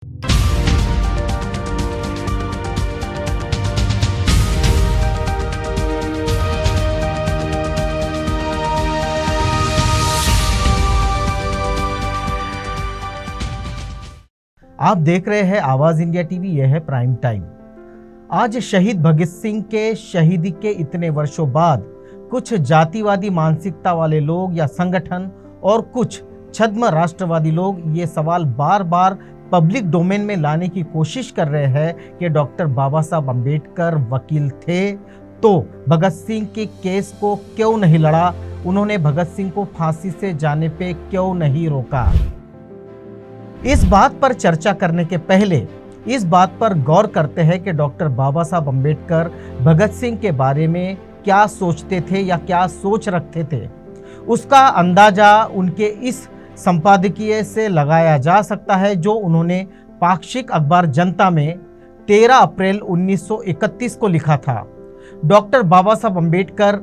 आप देख रहे हैं आवाज इंडिया टीवी। यह है प्राइम टाइम। आज शहीद भगत सिंह के शहीदी के इतने वर्षों बाद कुछ जातिवादी मानसिकता वाले लोग या संगठन और कुछ छद्म राष्ट्रवादी लोग ये सवाल बार बार पब्लिक डोमेन में लाने की कोशिश कर रहे हैं कि डॉक्टर बाबा साहब अम्बेडकर वकील थे तो भगत सिंह के केस को क्यों नहीं लड़ा, उन्होंने भगत सिंह को फांसी से जाने पे क्यों नहीं रोका। इस बात पर चर्चा करने के पहले इस बात पर गौर करते हैं कि डॉक्टर बाबा साहब अम्बेडकर भगत सिंह के बारे में क्या सोचते थे या क्या सोच रखते थे। उसका अंदाजा उनके इस संपादकीय से लगाया जा सकता है जो उन्होंने पाक्षिक अखबार जनता में 13 अप्रैल 1931 को लिखा था। डॉक्टर बाबा साहब अम्बेडकर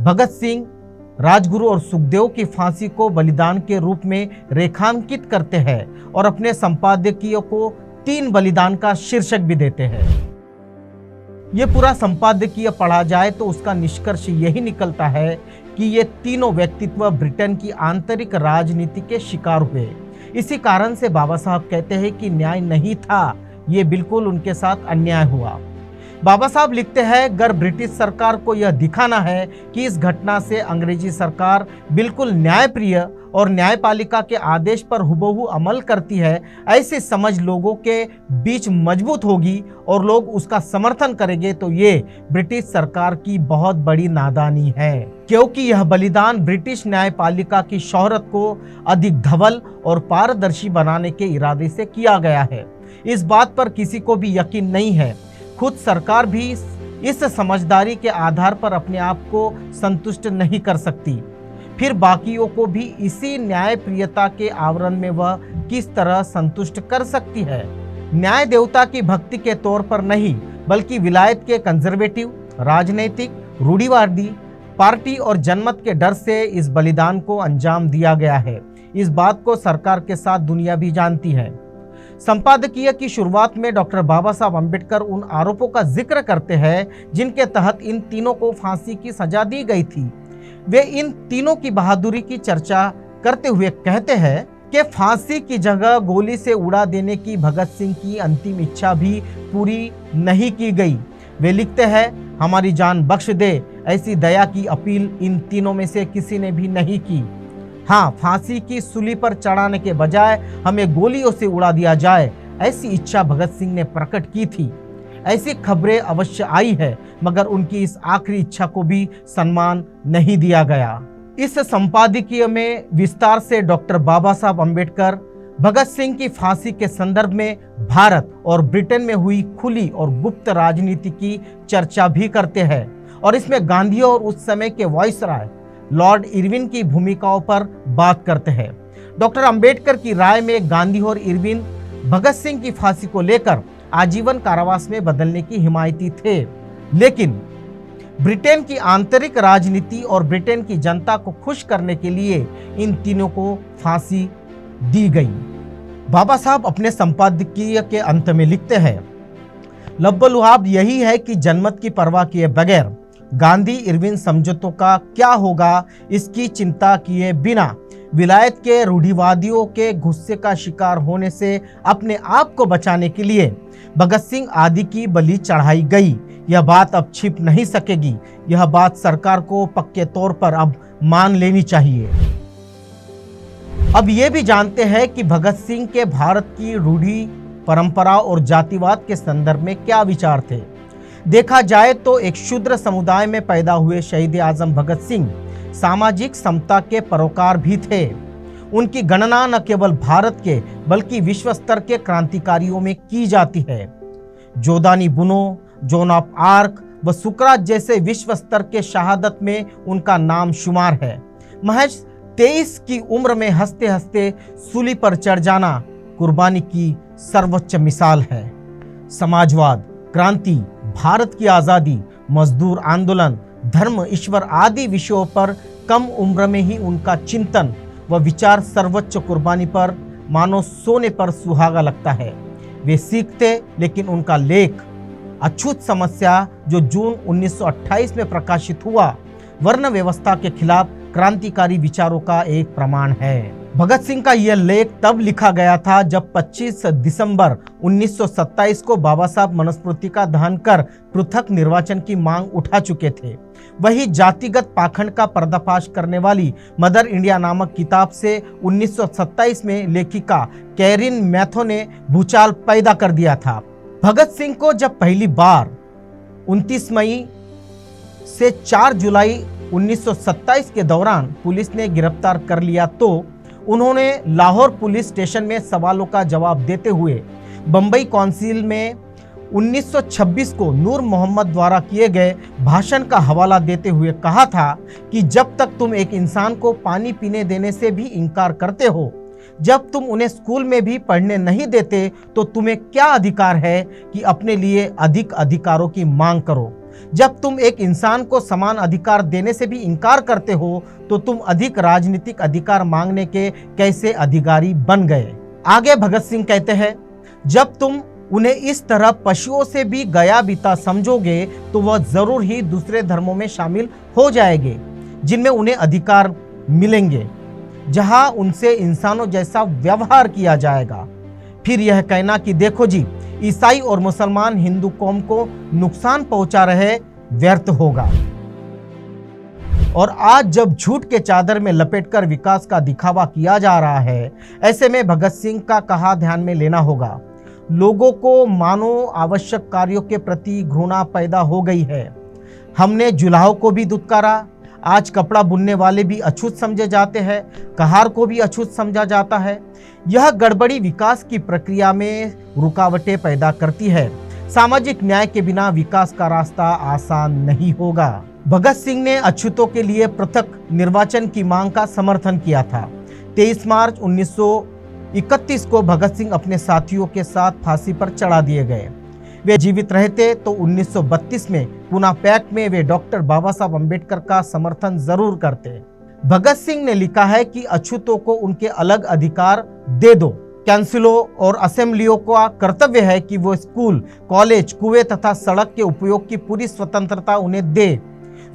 भगत सिंह, राजगुरु और सुखदेव की फांसी को बलिदान के रूप में रेखांकित करते हैं और अपने संपादकीय को 3 बलिदान का शीर्षक भी देते हैं। ये पूरा संपादकीय पढ़ा जाए तो उसका निष्कर्ष यही निकलता है कि ये तीनों व्यक्तित्व ब्रिटेन की आंतरिक राजनीति के शिकार हुए। इसी कारण से बाबा साहब कहते हैं कि न्याय नहीं था, ये बिल्कुल उनके साथ अन्याय हुआ। बाबा साहब लिखते हैं, अगर ब्रिटिश सरकार को यह दिखाना है कि इस घटना से अंग्रेजी सरकार बिल्कुल न्यायप्रिय और न्यायपालिका के आदेश पर हुबहू अमल करती है, ऐसी समझ लोगों के बीच मजबूत होगी और लोग उसका समर्थन करेंगे, तो ये ब्रिटिश सरकार की बहुत बड़ी नादानी है, क्योंकि यह बलिदान ब्रिटिश न्यायपालिका की शोहरत को अधिक धवल और पारदर्शी बनाने के इरादे से किया गया है। इस बात पर किसी को भी यकीन नहीं है। खुद सरकार भी इस समझदारी के आधार पर अपने आप को संतुष्ट नहीं कर सकती, फिर बाकियों को भी इसी न्यायप्रियता के आवरण में वह किस तरह संतुष्ट कर सकती है। न्याय देवता की भक्ति के तौर पर नहीं, बल्कि विलायत के कंजर्वेटिव, राजनैतिक, रूढ़िवादी पार्टी और जनमत के डर से इस बलिदान को अंजाम दिया गया है। इस बात को सरकार के साथ दुनिया भी जानती है। संपादकीय की शुरुआत में डॉक्टर बाबा साहब अम्बेडकर उन आरोपों का जिक्र करते हैं जिनके तहत इन तीनों को फांसी की सजा दी गई थी। वे इन तीनों की बहादुरी की चर्चा करते हुए कहते हैं कि फांसी की जगह गोली से उड़ा देने की भगत सिंह की अंतिम इच्छा भी पूरी नहीं की गई। वे लिखते हैं, हमारी जान बख्श दे, ऐसी दया की अपील इन तीनों में से किसी ने भी नहीं की। हाँ, फांसी की सूली पर चढ़ाने के बजाय हमें गोलियों से उड़ा दिया जाए, ऐसी इच्छा भगत सिंह ने प्रकट की थी। ऐसी खबरें अवश्य आई है, मगर उनकी इस आखिरी इच्छा को भी सम्मान नहीं दिया गया। इस संपादकीय में विस्तार से डॉक्टर बाबा साहब अम्बेडकर भगत सिंह की फांसी के संदर्भ में भारत और ब्रिटेन में हुई खुली और गुप्त राजनीति की चर्चा भी करते हैं और इसमें गांधी और उस समय के वायसराय लॉर्ड इरविन की भूमिकाओं पर बात करते हैं। डॉक्टर अंबेडकर की राय में गांधी और इरविन भगत सिंह की फांसी को लेकर आजीवन कारावास में बदलने की हिमायती थे, लेकिन ब्रिटेन की आंतरिक राजनीति और ब्रिटेन की जनता को खुश करने के लिए इन तीनों को फांसी दी गई। बाबा साहब अपने संपादकीय के अंत में लिखते हैं, लब्बलुआब यही है कि जनमत की परवाह किए बगैर गांधी इरविन समझौतों का क्या होगा, इसकी चिंता किए बिना विलायत के रूढ़िवादियों के गुस्से का शिकार होने से अपने आप को बचाने के लिए भगत सिंह आदि की बलि चढ़ाई गई। यह बात अब छिप नहीं सकेगी। यह बात सरकार को पक्के तौर पर अब मान लेनी चाहिए। अब ये भी जानते हैं कि भगत सिंह के भारत की रूढ़ी परंपरा और जातिवाद के संदर्भ में क्या विचार थे। देखा जाए तो एक शूद्र समुदाय में पैदा हुए शहीद आजम भगत सिंह सामाजिक समता के पैरोकार भी थे। उनकी गणना न केवल भारत के बल्कि विश्व स्तर के क्रांतिकारियों में की जाती है। जोधानी बुनो, जोन ऑफ आर्क व सुकरात जैसे विश्व स्तर के शहादत में उनका नाम शुमार है। महज 23 की उम्र में हंसते हंसते सूली पर चढ़ जाना कुर्बानी की सर्वोच्च मिसाल है। समाजवाद, क्रांति, भारत की आज़ादी, मजदूर आंदोलन, धर्म, ईश्वर आदि विषयों पर कम उम्र में ही उनका चिंतन व विचार सर्वोच्च कुर्बानी पर मानो सोने पर सुहागा लगता है। वे सिख थे, लेकिन उनका लेख अछूत समस्या जो जून 1928 में प्रकाशित हुआ, वर्ण व्यवस्था के खिलाफ क्रांतिकारी विचारों का एक प्रमाण है। भगत सिंह का यह लेख तब लिखा गया था जब 25 दिसंबर 1927 को बाबा साहब मनुस्मृति का दहन कर पृथक निर्वाचन की मांग उठा चुके थे। वही जातिगत पाखंड का पर्दाफाश करने वाली मदर इंडिया नामक किताब से 1927 में लेखिका कैरिन मैथो ने भूचाल पैदा कर दिया था। भगत सिंह को जब पहली बार 29 मई से 4 जुलाई 1927 के दौरान पुलिस ने गिरफ्तार कर लिया तो उन्होंने लाहौर पुलिस स्टेशन में सवालों का जवाब देते हुए बंबई काउंसिल में 1926 को नूर मोहम्मद द्वारा किए गए भाषण का हवाला देते हुए कहा था कि जब तक तुम एक इंसान को पानी पीने देने से भी इनकार करते हो, जब तुम उन्हें स्कूल में भी पढ़ने नहीं देते, तो तुम्हें क्या अधिकार है कि अपने लिए अधिक अधिकारों की मांग करो। जब तुम एक इंसान को समान अधिकार देने से भी इनकार करते हो, तो तुम अधिक राजनीतिक अधिकार मांगने के कैसे अधिकारी बन गए। आगे भगत सिंह कहते हैं, जब तुम उन्हें इस तरह पशुओं से भी गया बीता समझोगे तो वह जरूर ही दूसरे धर्मों में शामिल हो जाएंगे जिनमें उन्हें अधिकार मिलेंगे, जहां उनसे इंसानों जैसा व्यवहार किया जाएगा। फिर यह कहना कि देखो जी, ईसाई और मुसलमान हिंदू कौम को नुकसान पहुंचा रहे, व्यर्थ होगा। और आज जब झूठ के चादर में लपेटकर विकास का दिखावा किया जा रहा है, ऐसे में भगत सिंह का कहा ध्यान में लेना होगा। लोगों को मानव आवश्यक कार्यों के प्रति घृणा पैदा हो गई है। हमने जुलाहों को भी दुत्कारा, आज कपड़ा बुनने वाले भी अछूत समझे जाते हैं, कहार को भी अछूत समझा जाता है। यह गड़बड़ी विकास की प्रक्रिया में रुकावटें पैदा करती है। सामाजिक न्याय के बिना विकास का रास्ता आसान नहीं होगा। भगत सिंह ने अछूतों के लिए पृथक निर्वाचन की मांग का समर्थन किया था। 23 मार्च 1931 को भगत सिंह अपने साथियों के साथ फांसी पर चढ़ा दिए गए। वे जीवित रहते तो 1932 में पुणे पैक्ट में वे डॉक्टर बाबा साहब अम्बेडकर का समर्थन जरूर करते। भगत सिंह ने लिखा है कि अछूतों को उनके अलग अधिकार दे दो। काउंसिलों और असेंबलियों का कर्तव्य है कि वो स्कूल, कॉलेज, कुएं तथा सड़क के उपयोग की पूरी स्वतंत्रता उन्हें दे।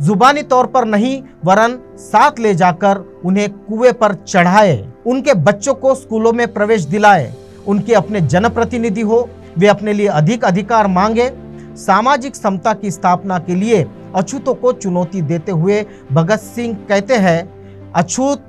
जुबानी तौर पर नहीं, वरन साथ ले जाकर उन्हें कुएं पर चढ़ाए। उनके बच्चों को स्कूलों में प्रवेश दिलाए। उनके अपने जनप्रतिनिधि हो, वे अपने लिए अधिक अधिकार मांगे। सामाजिक समता की स्थापना के लिए अछूतों को चुनौती देते हुए भगत सिंह कहते हैं, अछूत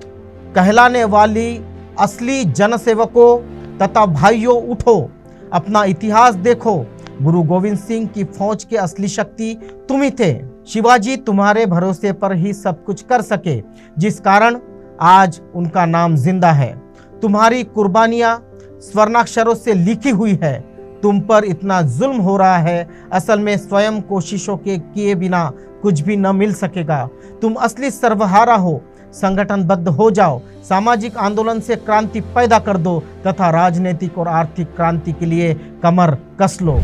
कहलाने वाली असली जनसेवकों तथा भाइयों, उठो, अपना इतिहास देखो। गुरु गोविंद सिंह की फौज के असली शक्ति तुम ही थे। शिवाजी तुम्हारे भरोसे पर ही सब कुछ कर सके, जिस कारण आज उनका नाम जिंदा है। तुम्हारी कुर्बानियां स्वर्णाक्षरों से लिखी हुई है। तुम पर इतना जुल्म हो रहा है, असल में स्वयं कोशिशों के किए बिना कुछ भी न मिल सकेगा। तुम असली सर्वहारा हो, संगठनबद्ध हो जाओ, सामाजिक आंदोलन से क्रांति पैदा कर दो तथा राजनीतिक और आर्थिक क्रांति के लिए कमर कस लो।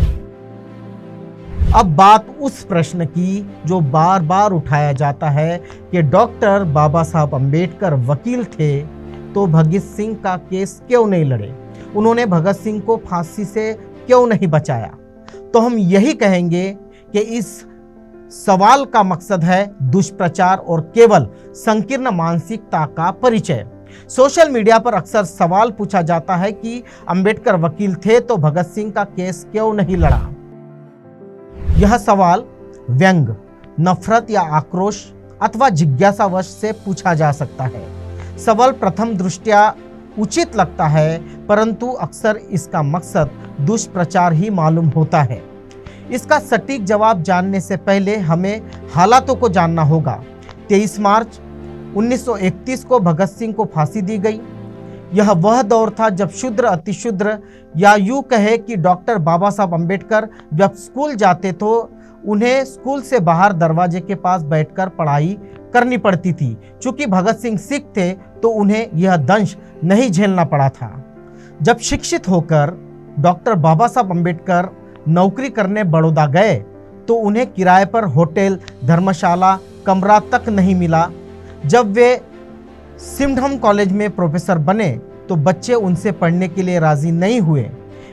अब बात उस प्रश्न की जो बार बार उठाया जाता है कि डॉक्टर बाबा साहब अम्बेडकर वकील थे तो भगत सिंह का केस क्यों नहीं लड़े, उन्होंने भगत सिंह को फांसी से क्यों नहीं बचाया। तो हम यही कहेंगे कि इस सवाल का मकसद है दुष्प्रचार और केवल संकीर्ण मानसिकता का परिचय। सोशल मीडिया पर अक्सर सवाल पूछा जाता है कि अंबेडकर वकील थे तो भगत सिंह का केस क्यों नहीं लड़ा। यह सवाल व्यंग, नफरत या आक्रोश अथवा जिज्ञासावश से पूछा जा सकता है। सवाल प्रथम दृष्टया उचित लगता है, परंतु अक्सर इसका मकसद दुष्प्रचार ही मालूम होता है। इसका सटीक जवाब जानने से पहले हमें हालातों को जानना होगा। 23 मार्च 1931 को भगत सिंह को फांसी दी गई। यह वह दौर था जब शूद्र, अतिशूद्र या यूं कहे कि डॉक्टर बाबा साहब अम्बेडकर जब स्कूल जाते तो उन्हें स्कूल से बाहर दरवाजे के पास बैठकर पढ़ाई करनी पड़ती थी। चूंकि भगत सिंह सिख थे तो उन्हें यह दंश नहीं झेलना पड़ा था। जब शिक्षित होकर डॉक्टर बाबा साहब अम्बेडकर नौकरी करने बड़ौदा गए तो उन्हें किराए पर होटल, धर्मशाला, कमरा तक नहीं मिला। जब वे सिमढम कॉलेज में प्रोफेसर बने तो बच्चे उनसे पढ़ने के लिए राजी नहीं हुए।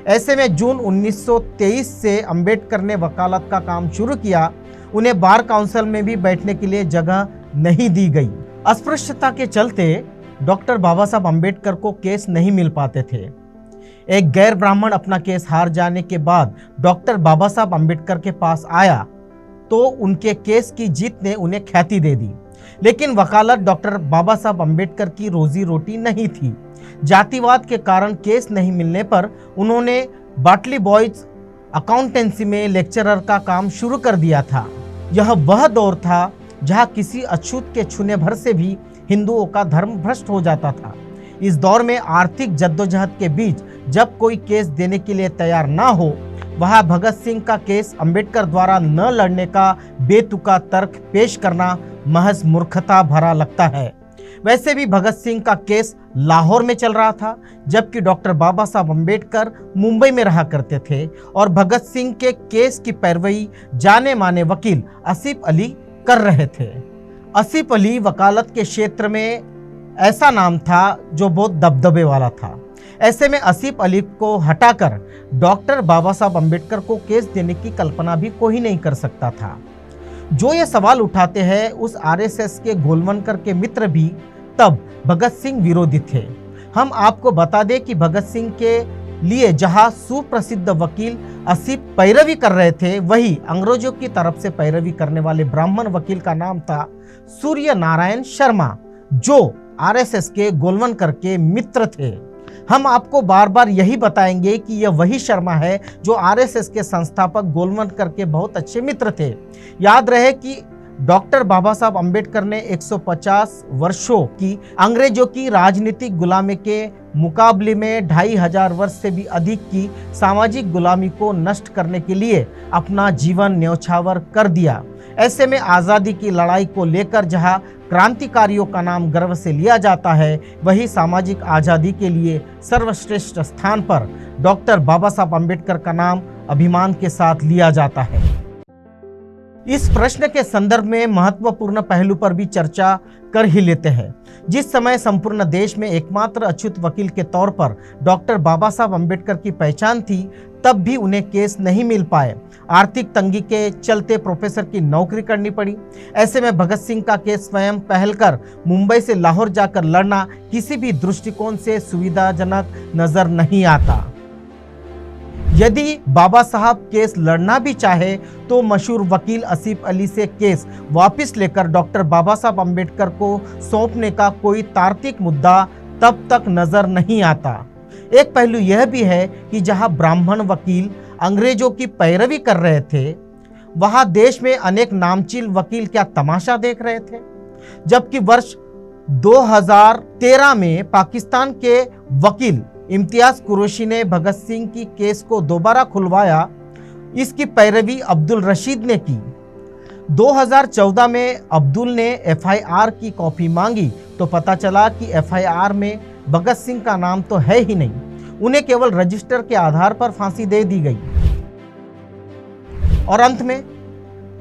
ऐसे में जून 1923 से अंबेडकर ने वकालत का काम शुरू किया। उन्हें बार काउंसिल में भी बैठने के लिए जगह नहीं दी गई। अस्पृश्यता के चलते डॉक्टर बाबा साहब अंबेडकर को केस नहीं मिल पाते थे। एक गैर ब्राह्मण अपना केस हार जाने के बाद डॉक्टर बाबा साहब अंबेडकर के पास आया तो उनके केस की जीत ने उन्हें ख्याति दे दी। लेकिन वकालत डॉक्टर बाबा साहब अंबेडकर की रोजी रोटी नहीं थी। जातिवाद के कारण केस नहीं मिलने पर उन्होंने बाटली बॉयज अकाउंटेंसी में लेक्चरर का काम शुरू कर दिया था। यह वह दौर था जहां किसी अछूत के छूने भर से भी हिंदुओं का धर्म भ्रष्ट हो जाता था। इस दौर में आर्थिक जद्दोजहद के बीच जब कोई केस देने के लिए तैयार ना हो, वहां भगत सिंह का केस अंबेडकर द्वारा न लड़ने का बेतुका तर्क पेश करना महज मूर्खता भरा लगता है। वैसे भी भगत सिंह का केस लाहौर में चल रहा था, जबकि डॉक्टर बाबा साहब अंबेडकर मुंबई में रहा करते थे और भगत सिंह के केस की पैरवी जाने माने वकील आसिफ अली कर रहे थे। आसिफ अली वकालत के क्षेत्र में ऐसा नाम था जो बहुत दबदबे वाला था। ऐसे में आसिफ अली को हटाकर डॉक्टर बाबा साहब अंबेडकर को केस देने की कल्पना भी कोई नहीं कर सकता था। जो ये सवाल उठाते हैं उस आरएसएस के गोलवलकर के मित्र भी तब भगत सिंह विरोधी थे। हम आपको बता दें कि भगत सिंह के लिए जहां सुप्रसिद्ध वकील आसिफ पैरवी कर रहे थे, वही अंग्रेजों की तरफ से पैरवी करने वाले ब्राह्मण वकील का नाम था सूर्य नारायण शर्मा, जो आरएसएस के गोलवलकर के मित्र थे। हम आपको बार बार यही बताएंगे कि यह वही शर्मा है जो आरएसएस के संस्थापक गोलवलकर के बहुत अच्छे मित्र थे। याद रहे कि डॉक्टर बाबा साहब अंबेडकर ने 150 वर्षों की अंग्रेजों की राजनीतिक गुलामी के मुकाबले में 2500 वर्ष से भी अधिक की सामाजिक गुलामी को नष्ट करने के लिए अपना जीवन न्यौछावर कर दिया। ऐसे में आज़ादी की लड़ाई को लेकर जहां क्रांतिकारियों का नाम गर्व से लिया जाता है, वही सामाजिक आज़ादी के लिए सर्वश्रेष्ठ स्थान पर डॉक्टर बाबा साहब अंबेडकर का नाम अभिमान के साथ लिया जाता है। इस प्रश्न के संदर्भ में महत्वपूर्ण पहलू पर भी चर्चा कर ही लेते हैं। जिस समय संपूर्ण देश में एकमात्र अछूत वकील के तौर पर डॉक्टर बाबा साहब अंबेडकर की पहचान थी, तब भी उन्हें केस नहीं मिल पाए। आर्थिक तंगी के चलते प्रोफेसर की नौकरी करनी पड़ी। ऐसे में भगत सिंह का केस स्वयं पहल कर मुंबई से लाहौर जाकर लड़ना किसी भी दृष्टिकोण से सुविधाजनक नजर नहीं आता। यदि बाबा साहब केस लड़ना भी चाहे तो मशहूर वकील आसिफ अली से केस वापस लेकर डॉक्टर बाबा साहब अंबेडकर को सौंपने का कोई तार्किक मुद्दा तब तक नजर नहीं आता। एक पहलू यह भी है कि जहां ब्राह्मण वकील अंग्रेजों की पैरवी कर रहे थे, वहां देश में अनेक नामचीन वकील क्या तमाशा देख रहे थे। जबकि वर्ष 2013 में पाकिस्तान के वकील इम्तियाज कुरैशी ने भगत सिंह की केस को दोबारा खुलवाया, इसकी पैरवी अब्दुल रशीद ने की। 2014 में अब्दुल ने एफआईआर की कॉपी मांगी तो पता चला कि एफआईआर में भगत सिंह का नाम तो है ही नहीं, उन्हें केवल रजिस्टर के आधार पर फांसी दे दी गई। और अंत में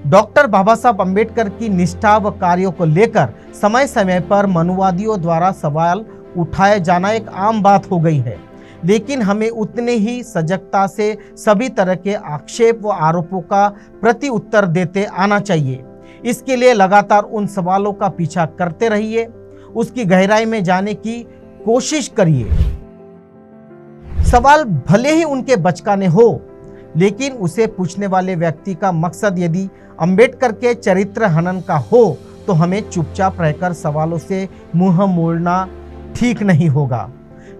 डॉक्टर बाबा साहब अंबेडकर की निष्ठा व कार्यों को लेकर समय समय पर मनुवादियों द्वारा सवाल उठाए जाना एक आम बात हो गई है, लेकिन हमें उतने ही सजगता से सभी तरह के आक्षेप व आरोपों का प्रति उत्तर देते आना चाहिए। इसके लिए लगातार उन सवालों का पीछा करते रहिए, उसकी गहराई में जाने की कोशिश करिए। सवाल भले ही उनके बचकाने हो, लेकिन उसे पूछने वाले व्यक्ति का मकसद यदि अंबेडकर के चरित्र हनन का हो तो हमें चुपचाप रहकर सवालों से मुंह मोड़ना ठीक नहीं होगा।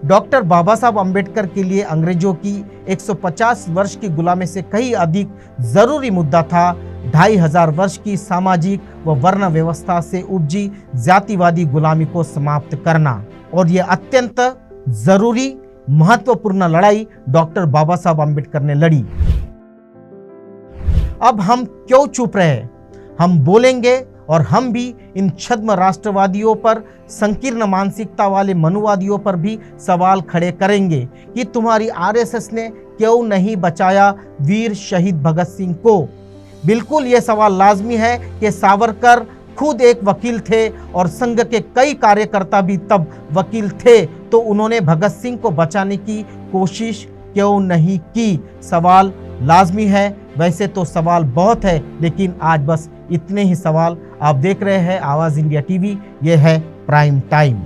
डॉक्टर बाबा साहब अंबेडकर के लिए अंग्रेजों की 150 वर्ष की गुलामी से कहीं अधिक जरूरी मुद्दा था 2500 वर्ष की सामाजिक व वर्ण व्यवस्था से उपजी जातिवादी गुलामी को समाप्त करना। और यह अत्यंत जरूरी महत्वपूर्ण लड़ाई डॉक्टर बाबा साहब अंबेडकर ने लड़ी। अब हम क्यों चुप रहे? हम बोलेंगे और हम भी इन छद्म राष्ट्रवादियों पर, संकीर्ण मानसिकता वाले मनुवादियों पर भी सवाल खड़े करेंगे कि तुम्हारी आरएसएस ने क्यों नहीं बचाया वीर शहीद भगत सिंह को। बिल्कुल ये सवाल लाजमी है कि सावरकर खुद एक वकील थे और संघ के कई कार्यकर्ता भी तब वकील थे, तो उन्होंने भगत सिंह को बचाने की कोशिश क्यों नहीं की? सवाल लाजमी है। वैसे तो सवाल बहुत है, लेकिन आज बस इतने ही सवाल। आप देख रहे हैं आवाज़ इंडिया टीवी, ये है प्राइम टाइम।